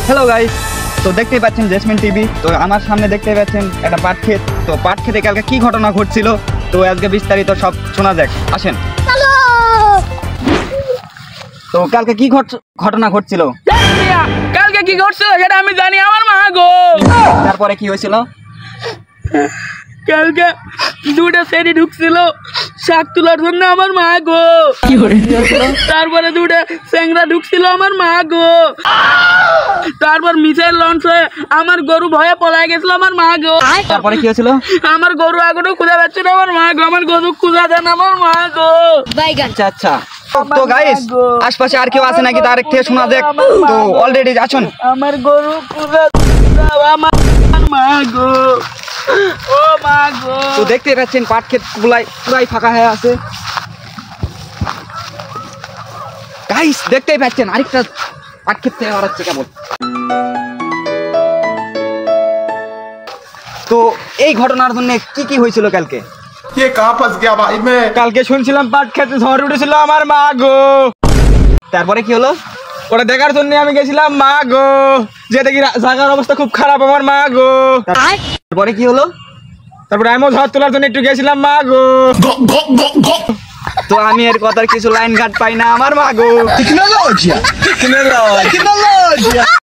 Hello guys, তো দেখতেই পাচ্ছেন জেসমিন টিভি। তো আমার সামনে দেখতেই পাচ্ছেন একটা পাট ক্ষেত। তো পাট ক্ষেতে কালকে কি ঘটনা ঘটছিল তো আজকে বিস্তারিত সব শোনা যাক, আসেন। তো কালকে কি ঘটনা ঘটছিল? কালকে কি ঘটছিল সেটা আমি জানি, আমার মা গো। তারপরে কি হয়েছিল? কালকে দুটা সেরি ঢুকছিল শাক তোলার জন্য, আমার মা গো। তারপরে দুটা স্যাংরা ঢুকছিল, আমার মা গো। তারপর মিসাইল লঞ্চ হয়ে আমার গরু ভয়ে পলাই গেছিল, আমার মা গো। তারপরে কি হয়েছিল? আমার গরু এখনো খুঁজে পাচ্ছে না, আমার মা গো। আমার গরু খুঁজা দেন, আমার মা গো। আচ্ছা আচ্ছা, তো গাইস আশপাশে আর কেউ আছে নাকি তার থেকে শোনা যাক। তো অলরেডি আসুন। আমার গরু খুঁজা দাও, আমার মা গো, ও মা গো। তো দেখতে পাচ্ছেন পাট ক্ষেত পুরাই ফাঁকা হয়ে আছে। গাইস দেখতেই পাচ্ছেন আরেকটা পাট ক্ষেত থেকে বাড়াচ্ছে কেবল। তো এই ঘটনার জন্য কি কি হয়েছিল কালকে? ये कहाँ फंस गया भाई मैं। কালকে শুনছিলাম পাট ক্ষেতে ঝড় উঠেছিল, আমার মা গো। তারপরে কি হলো? ওটা দেখার জন্য আমি গেছিলাম, মা গো। যে দেখি জায়গার অবস্থা খুব খারাপ, আমার মা গো। তারপরে কি হলো? তারপরে আমিও ঝড় তোলার জন্য একটু গেছিলাম, মা গো। তো আমি এর কথার কিছু লাইন ঘাট পাই না, আমার মা গো।